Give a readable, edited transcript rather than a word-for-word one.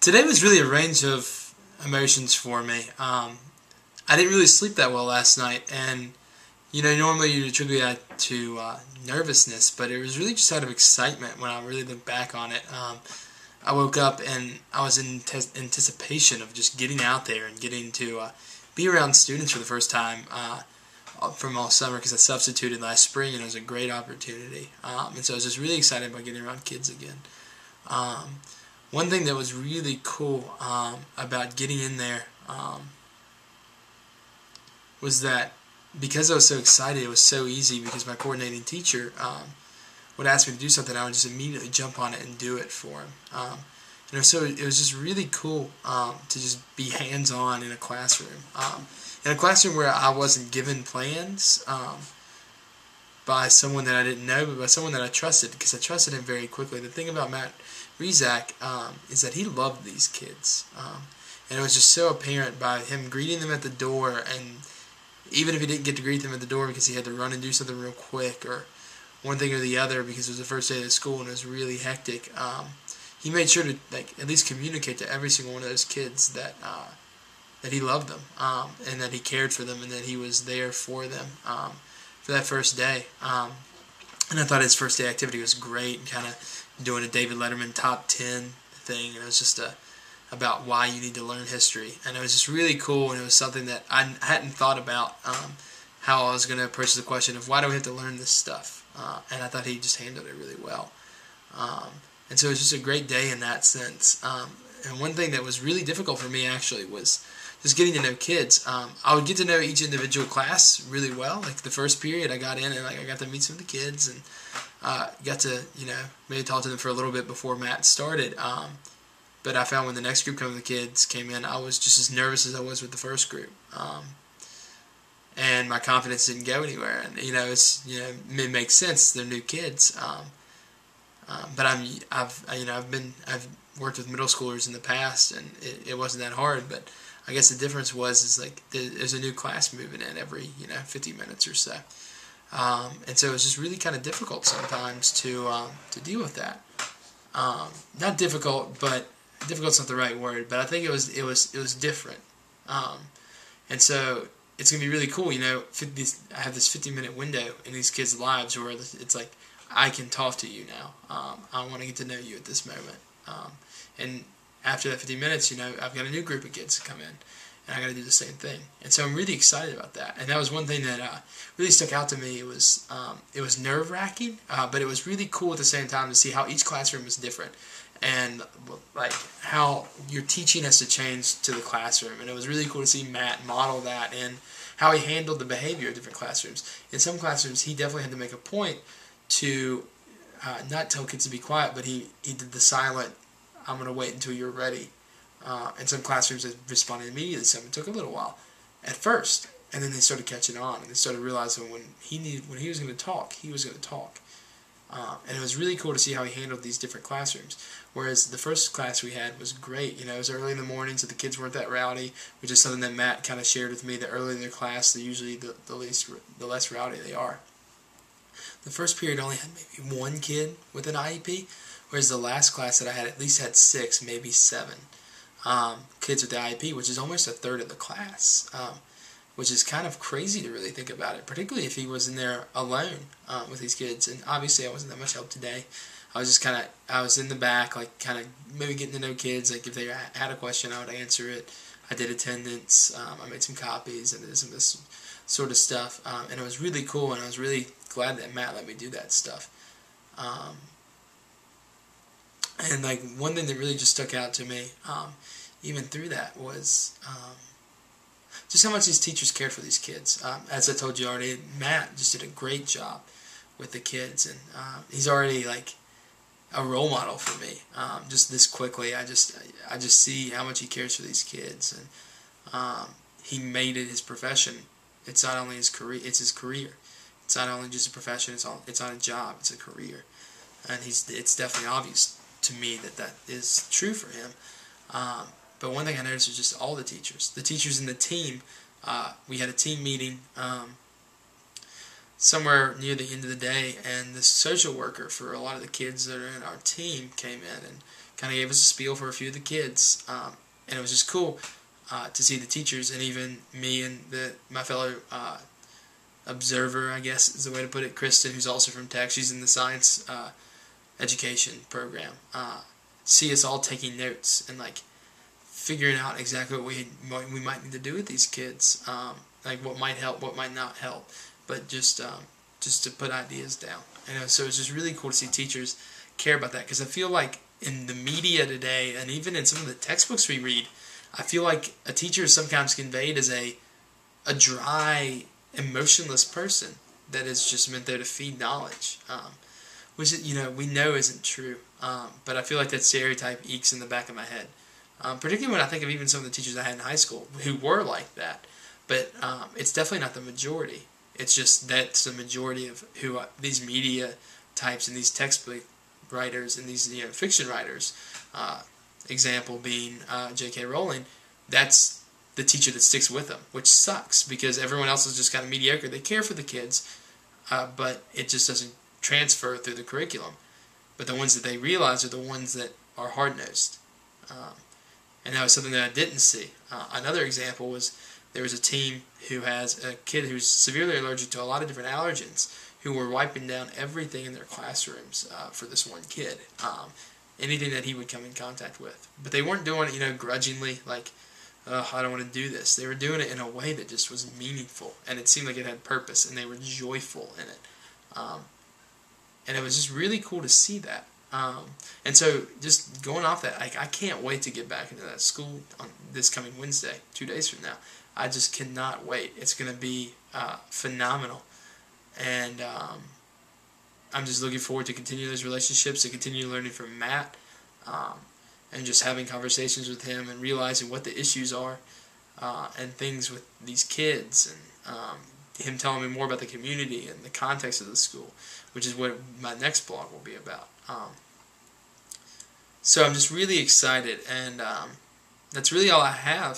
Today was really a range of emotions for me. I didn't really sleep that well last night, and normally you'd attribute that to nervousness, but it was really just out of excitement when I really look back on it. I woke up and I was in anticipation of just getting out there and getting to be around students for the first time from all summer, because I substituted last spring and it was a great opportunity. And so I was just really excited about getting around kids again. One thing that was really cool about getting in there was that because I was so excited, it was so easy, because my coordinating teacher would ask me to do something, I would just immediately jump on it and do it for him. So it was just really cool to just be hands-on in a classroom. In a classroom where I wasn't given plans by someone that I didn't know, but by someone that I trusted, because I trusted him very quickly. The thing about Matt Rizak is that he loved these kids. And it was just so apparent by him greeting them at the door, and even if he didn't get to greet them at the door because he had to run and do something real quick, or one thing or the other because it was the first day of the school and it was really hectic, he made sure to at least communicate to every single one of those kids that he loved them, and that he cared for them, and that he was there for them for that first day. And I thought his first day activity was great, kind of doing a David Letterman top 10 thing, and it was just about why you need to learn history. And it was just really cool, and it was something that I hadn't thought about, how I was going to approach the question of why do we have to learn this stuff. And I thought he just handled it really well. And so it was just a great day in that sense. And one thing that was really difficult for me actually was just getting to know kids. I would get to know each individual class really well. Like the first period I got in and I got to meet some of the kids and got to maybe talk to them for a little bit before Matt started. But I found when the next group of the kids came in, I was just as nervous as I was with the first group. And my confidence didn't go anywhere. And it makes sense. They're new kids. But I've worked with middle schoolers in the past, and it wasn't that hard. But I guess the difference is there's a new class moving in every 50 minutes or so, and so it was just really kind of difficult sometimes to deal with that. Not difficult, but difficult's not the right word. But I think it was different, and so it's gonna be really cool. I have this 50-minute window in these kids' lives where it's like, I can talk to you now. I want to get to know you at this moment. And after that 50 minutes, I've got a new group of kids to come in, and I got to do the same thing. And so I'm really excited about that. And that was one thing that really stuck out to me. It was nerve-wracking, but it was really cool at the same time to see how each classroom is different, and how your teaching has to change to the classroom. And it was really cool to see Matt model that and how he handled the behavior of different classrooms. In some classrooms, he definitely had to make a point to not tell kids to be quiet, but he did the silent, I'm going to wait until you're ready. And some classrooms that responded immediately. Some it took a little while at first, and then they started catching on, and they started realizing when he was going to talk, he was going to talk. And it was really cool to see how he handled these different classrooms. Whereas the first class we had was great. It was early in the morning, so the kids weren't that rowdy, which is something that Matt kind of shared with me, that early in their class, they're usually the less rowdy they are. The first period only had maybe one kid with an IEP, whereas the last class that I had at least had 6, maybe 7 kids with the IEP, which is almost a third of the class, which is kind of crazy to really think about it, particularly if he was in there alone with these kids. And obviously I wasn't that much help today. I was in the back, maybe getting to know kids. If they had a question, I would answer it. I did attendance. I made some copies and did some of this sort of stuff. And it was really cool, and I was really glad that Matt let me do that stuff. And one thing that really just stuck out to me, even through that, was just how much these teachers care for these kids. As I told you already, Matt just did a great job with the kids, and he's already a role model for me. Just this quickly, I just see how much he cares for these kids, and he made it his profession. It's not only his career; it's his career. It's not only just a profession; it's not a job; it's a career, and it's definitely obvious to me that is true for him. But one thing I noticed was just all the teachers in the team. We had a team meeting somewhere near the end of the day, and the social worker for a lot of the kids that are in our team came in and kind of gave us a spiel for a few of the kids, and it was just cool to see the teachers and even me and my fellow observer, I guess is the way to put it, Kristen, who's also from Tech. She's in the science education program. See us all taking notes and like figuring out exactly what we might need to do with these kids, like what might help, what might not help, but just to put ideas down. And so it's just really cool to see teachers care about that, because I feel like in the media today, and even in some of the textbooks we read, I feel like a teacher is sometimes conveyed as a dry, emotionless person that is just meant there to feed knowledge, which we know isn't true. But I feel like that stereotype ekes in the back of my head, particularly when I think of even some of the teachers I had in high school who were like that. But it's definitely not the majority. It's just that's the majority of who these media types and these textbook writers and these fiction writers. Example being J.K. Rowling. That's the teacher that sticks with them, which sucks because everyone else is just kind of mediocre. They care for the kids, but it just doesn't transfer through the curriculum. But the ones that they realize are the ones that are hard-nosed. And that was something that I didn't see. Another example was there was a team who has a kid who's severely allergic to a lot of different allergens who were wiping down everything in their classrooms for this one kid. Anything that he would come in contact with. But they weren't doing it, grudgingly, like, I don't want to do this. They were doing it in a way that just was meaningful, and it seemed like it had purpose, and they were joyful in it. And it was just really cool to see that. And so, just going off that, I can't wait to get back into that school on this coming Wednesday, 2 days from now. I just cannot wait. It's going to be phenomenal. And I'm just looking forward to continue those relationships, to continue learning from Matt, and just having conversations with him and realizing what the issues are and things with these kids, and him telling me more about the community and the context of the school, which is what my next blog will be about. So I'm just really excited, and that's really all I have